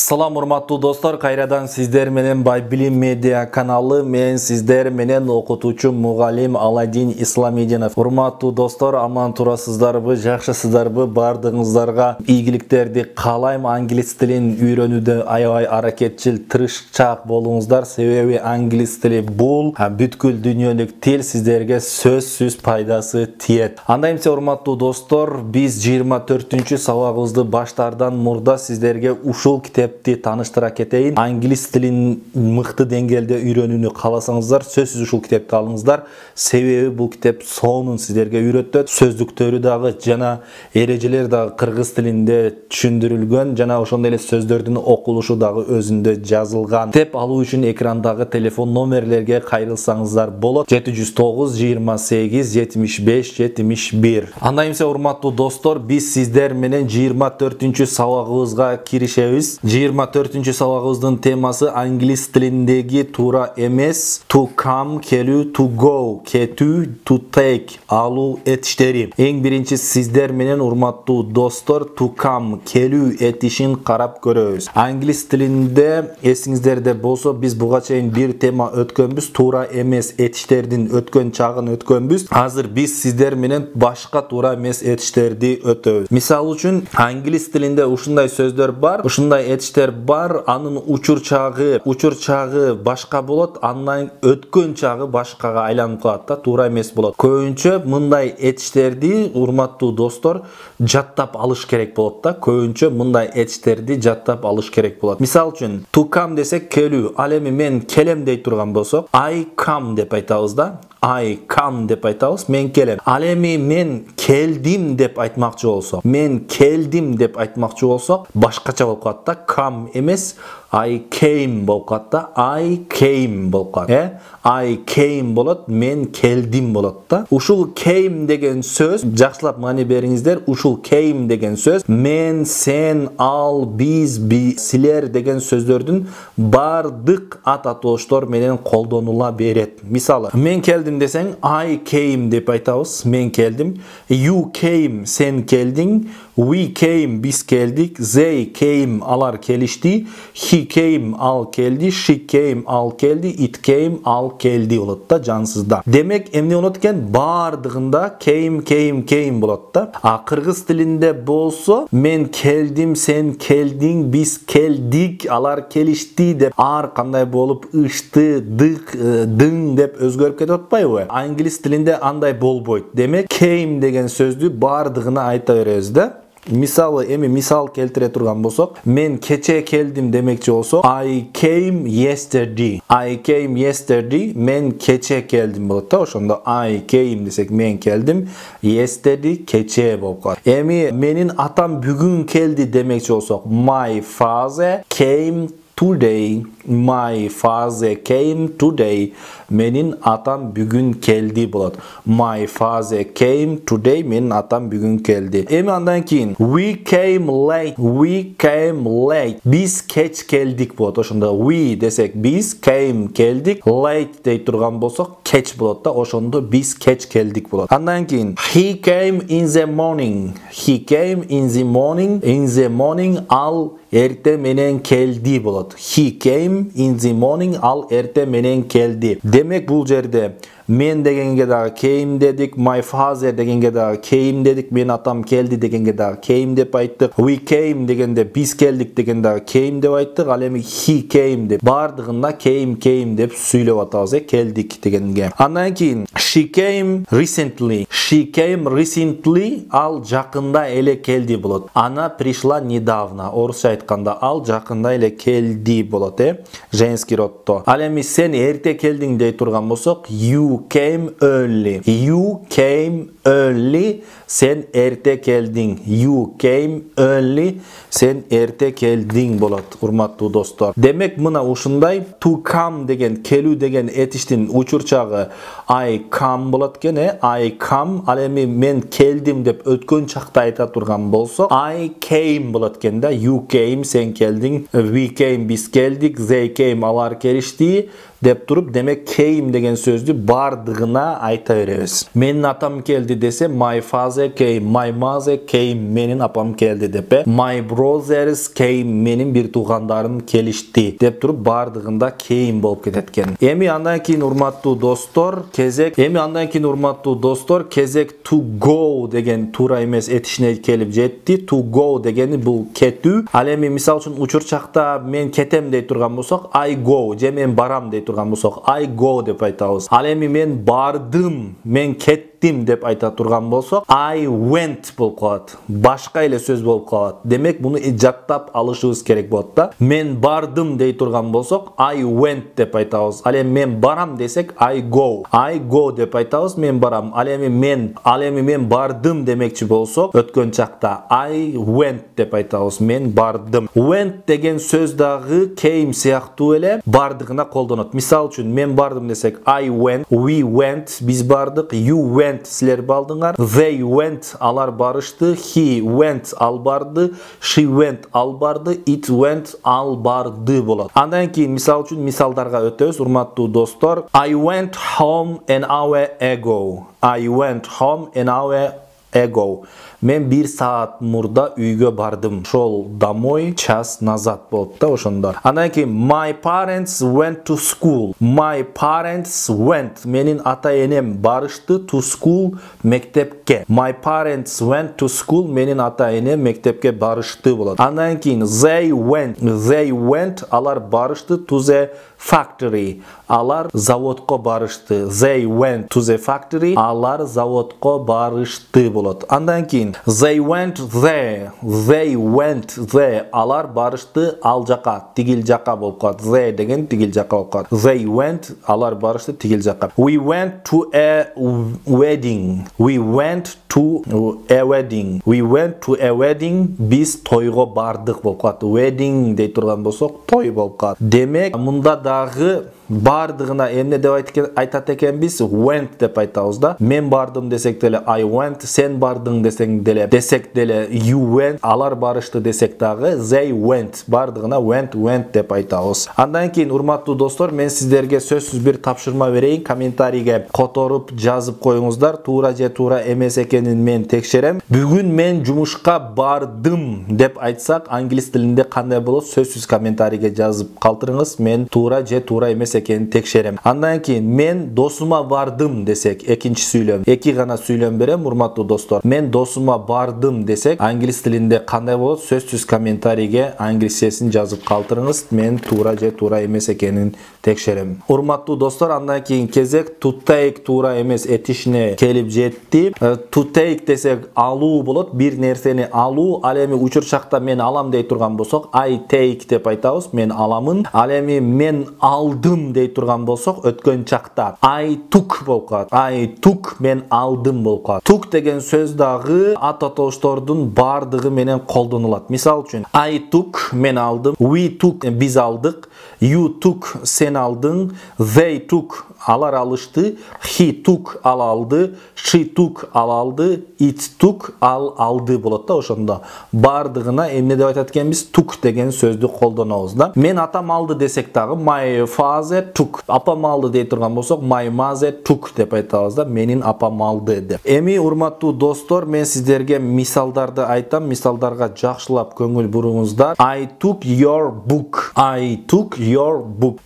Salam урматтуу достор, кайрадан сиздер менен Байбилим медиа каналы, мен сиздер менен окутуучу мугалим Аладдин Исламидинов. Урматтуу достор, аман турасыздарбы, жакшысыздарбы? Бардыгыңыздарга ийгиликтерди каалайм. Англис тилин үйрөнүүдө аябай аракетчил, тырышчаак болуңуздар. Себеби англис тили бул бүткүл дүйнөлүк тил, сиздерге сөзсүз пайдасы тиет. Анда эмесе урматтуу достор, биз 24-чү сабагыбызды баштаардан мурда сиздерге ушул китепти таныштыра кетейин. Англис тилин мыкты деңгээлде үйрөнүүнү кааласаңыздар, сөзсүз ушул китепти алыңыздар. Себеби бул китеп сонун сиздерге үйрөтөт. Сөздүктөрү дагы жана эрежелер дагы кыргыз тилинде түшүндүрүлгөн, жана ошондой эле сөздөрдүн окулушу дагы өзүндө жазылган. Китеп алуу үчүн экрандагы телефон номерлерге кайрылсаңыздар болот. 709 28 75 71. Анда эмесе урматтуу достор, биз сиздер менен 24-чү сабагыбызга киришебиз. 24-чү сабагыбыздын темасы англис тилиндеги туура эмес, to come, келүү, to go, кетүү, to take, алуу этиштери. Эң биринчи сиздер менен урматтуу достор, to come, келүү этишин карап көрөбүз. Англис тилинде эсиңиздерде болсо, биз буга чейин бир тема өткөнбүз, туура эмес этиштердин өткөн чагын өткөнбүз. Азыр биз сиздер менен башка туура эмес этиштерди өтөбүз. Мисалы үчүн, англис тилинде ушундай сөздөр бар, ушундай этиштер бар, анын учур чагы башка болот, андан өткөн чагы башкага айланып калат да, туура эмес болот. Көбүнчө мындай этиштерди урматтуу достор жаттап алыш керек болот да. Көбүнчө мындай этиштерди жаттап алыш керек болот. Мисалы үчүн, to come десек келүү. Ал эми мен келем дей турган болсок, I come деп айтабыз да. I come деп айтабыз, мен келем. Ал эми мен келдим деп айтмакчы болсок, башкача болуп калат да. Come эмес, I came болуп калат да. I came болуп калат. I came болот, мен келдим болот да. Ушул came деген сөз, жакшылап маани бериңиздер. Ушул came деген сөз мен, сен, ал, биз, силер деген сөздөрдүн бардык ат атооштор менен колдонула берет. Мисалы, мен келдим десең, I came деп айтабыз, мен келдим. You came, сен келдиң. We came, биз келдик. They came, алар келишти. He came, ал келди. She came, ал келди. It came, ал келди болот да, жансызда. Демек, эмне болот экен? Бардыгында came болот да. Кыргыз тилинде болсо, мен келдим, сен келдиң, биз келдик, алар келишти деп ар кандай болуп ышты, дык, дың деп өзгөрүп кетип атпайбы? Англис тилинде андай болбойт. Демек, came деген сөздү бардыгына айта беребиз да. Мисалы, эми мисал келтире турган болсок, мен кече келдим демекчи болсок, I came yesterday. I came yesterday, мен кече келдим болот да. Ошондо I came десек, мен келдим, yesterday кече болуп калат. Эми менин атам бүгүн келди демекчи болсок, my father came today. My father came today. Менин атам бүгүн келди болот. My father came today. Менин атам бүгүн келди. Эми андан кийин we came late. We came late. Биз кеч келдик болот. Ошондо we десек биз, came келдик, late дей турган болсок кеч болот да. Ошондо биз кеч келдик болот. Андан кийин he came in the morning. He came in the morning. In the morning, ал эрте менен келди болот. He came in the morning, ал эрте менен келди. Демек бул жерде мен дегенге дагы came дедик, my father дегенге дагы came дедик, мен атам келди дегенге дагы came деп айттык. We came дегенде биз келдик деген дагы came деп айттык. Ал эми he came деп бардыгында came деп сүйлөп атабыз, келдик дегенге. Андан кийин she came recently. She came recently, ал жакында эле келди болот. Она пришла недавно. Орусча айтканда ал жакында эле келди болот, женский роддо. Ал эми сен эрте келдиң дей турган болсок, you came early. You came early, sen эрте келдиң. You came early, sen эрте келдиң болот, урматтуу достор. Демек, мына ушундай to come деген, келүү деген этиштин учурчагы I come болот экен, I come. Ал эми мен келдим деп өткөн чакта айта турган болсо, I came болот экен да. You came, сен келдиң. We came, биз келдик. They came, алар келишти деп туруп, демек came деген сөздү бар bardığına ayta berебиz. Menin atam keldi dese my father came, my mother came, menin apam keldi depe. My brothers came, menin bir tuğandarım kelişti dep turup bardığında came bolup ketetken. Emi andan keyin urmattуу dostor, kezek to go degen tuura emes etişine kelip jetti. To go degeni bu ketүү. Al эми мисал үчүн учурчакта мен кетем дей турган болсок I go, же мен барам дей турган болсок I go деп айтабыз. Ал эми мен бардым, мен кетtim деп айта турган болсок I went болуп калат. Башка эле сөз болуп калат. Демек буну жаттап алышыбыз керек болот да. Мен бардым дей турган болсок I went деп айтабыз. Ал эми мен барам десек I go деп айтабыз, мен барам. Ал эми мен бардым демекчи болсок өткөн чакта I went деп айтабыз, мен бардым. Went деген сөз дагы came сыяктуу эле бардыгына колдонот. Мисал үчүн мен бардым десек I went, we went, биз бардык, you went, силер бардыңар, they went, алар барышты, he went, ал барды, she went, ал барды, it went, ал барды болот. Андан кийин мисал үчүн мисалдарга өтөбүз, урматтуу достор. I went home an hour ago. I went home an hour ago. Мен 1 саат мурда үйгө бардым. Шол домой час назад болот да ошондо. Андан кийин my parents went to school. My parents went. Менин ата-энем барышты to school, мектепке. My parents went to school. Менин ата-энем мектепке барышты болот. Андан кийин they went. Алар барышты to the factory. Алар заводко барышты. They went to the factory. Алар заводко барышты болот. Андан кийин they went there. Алар барышты ал жака, тигил жака болуп калат. They деген тигил жака болуп калат. They went, алар барышты тигил жака. We went to a wedding. Биз тойго бардык болуп калат. Wedding дей турган болсок той болуп калат. Демек мында дагы бардыгына эмне деп айтат экенбиз? Went деп айтабыз да. Мен бардым десек деле I went, сен бардың десек деле you went, алар барышты десек дагы they went, бардыгына went деп айтабыз. Андан кийин урматтуу достор, мен сиздерге сөзсүз бир тапшырма берейин. Комментарийге которуп жазып коюңуздар. Туура же туура эмес экенин мен текшерем. Бүгүн мен жумушка бардым деп айтсак, англис тилинде кандай болот? Сөзсүз комментарийге жазып калтырыңыз. Мен туура же туура эмес экенин текшерем. Андан кийин мен досума бардым десек, экинчи сүйлөм. Эки гана сүйлөм берем, урматтуу достор. Мен досума бардым десек, англис тилинде кандай болот? Сөзсүз комментарийге англисчесин жазып калтырыңыз. Мен туура же туура эмес экенин текшерем. Урматтуу достор, андан кийин кезек to take туура эмес этишине келип жетти. To take десек алуу болот, бир нерсени алуу. Ал эми учурчакта мен алам дей турган болсок I take деп айтабыз, мен аламын. Ал эми мен алдым дей турган болсок өткөн чакта I took болуп калат. I took, мен алдым болуп калат. Took деген сөз дагы ат атооштордун бардыгы менен колдонулат. Мисал үчүн I took, мен алдым. We took, биз алдык. You took, сен алдың. They took, алар алышты. He took, ал алды. She took, ал алды. It took, ал алды болот да ошондо. Бардыгына эмне деп айтат экенбиз? Took деген сөздү колдонобуз да. Мен атам алды десек дагы my father took. Апам алды дей турган болсок my mother took деп айтабыз да. Менин апам алды деп. Эми урматтуу достор, мен сиздерге мисалдарды айтам. Мисалдарга жакшылап көңүл буруңуздар. I took your book.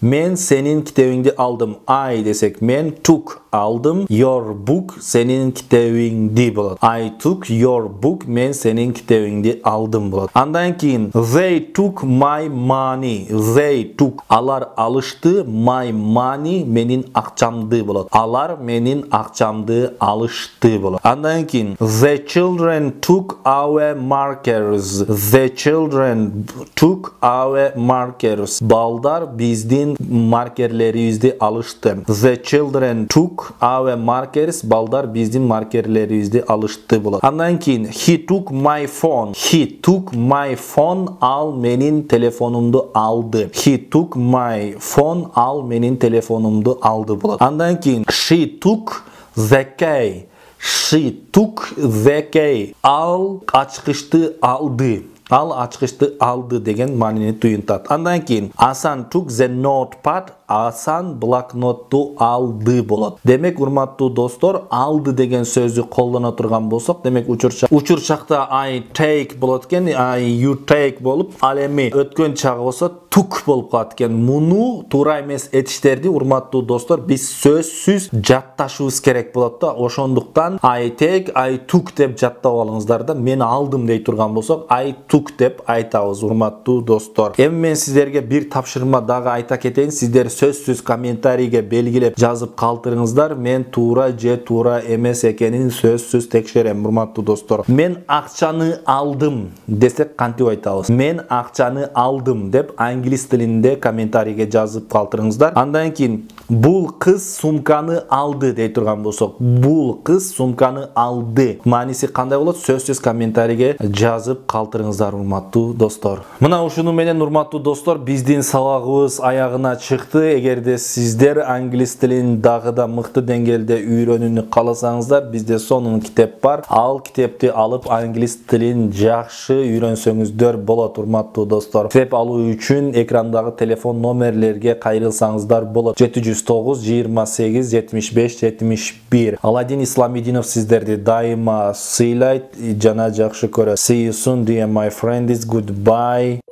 Мен сенин китебиңди алдым. I десек мен, took aldım. Your book, senin kitabingdi болот. I took your book, men senin kitabingdi aldım болот. Andan keyin they took my money. They took, alar alıştı. My money, menin akçamdı болот. Alar menin akçamdı alıştı болот. Andan keyin the children took our markers. The children took our markers. Baldar bizdin markerlerimizni alıştı. The children took our markers. Baldar bizdin markerlerimizni alıştı болот. Andan keyin he took my phone. He took my phone. Al menin telefonumdu aldı. He took my phone. Al menin telefonumdu aldı болот. Andan keyin she took the key. She took the key. Al açkıştı aldı. Al açkычты aldı деген маанини туюнтат. Андан кийин Асан took the notepad, Асан блокнотту aldı болот. Демек, урматтуу достор, aldı деген сөздү колдоно турган болсок, демек учурчакта I take болот экен, you take болуп, ал эми өткөн чагы болсо took болуп калат экен. Муну туура эмес этиштерди, урматтуу достор, биз сөзсүз жатташыбыз керек болот да. Ошондуктан I take, I took деп жаттап алыңыздар да. Мен алдым дей турган болсок, I took деп айтабыз, урматтуу достор. Эми мен сиздерге бир тапшырма дагы айта кетейин. Сиздер сөзсүз комментарийге белгилеп жазып калтырыңыздар. Мен туура же туура эмес экенин сөзсүз текшерем, урматтуу достор. Мен акчаны алдым десек кантип айтабыз? Мен акчаны алдым деп англис тилинде комментарийге жазып калтырыңыздар. Андан кийин бул кыз сумканы алды дей турган болсок, бул кыз сумканы алды мааниси кандай болот? Сөзсүз комментарийге жазып калтырыңыздар, урматтуу достор. Мына ушуну менен, урматтуу достор, биздин сабагыбыз аягына чыкты. Эгерде сиздер англис тилин дагы да мыкты деңгээлде үйрөнүүнү кааласаңыздар, бизде сонун китеп бар. Ал китепти алып англис тилин жакшы үйрөнсөңүздөр болот, урматтуу достор. Китеп алуу үчүн экрандагы телефон номерлерге кайрылсаңыздар болот. 709 28 75 71. Аладдин Исламидинов сиздерди дайыма сыйлайт жана жакшы көрөт. See you soon, dear my friends. Goodbye.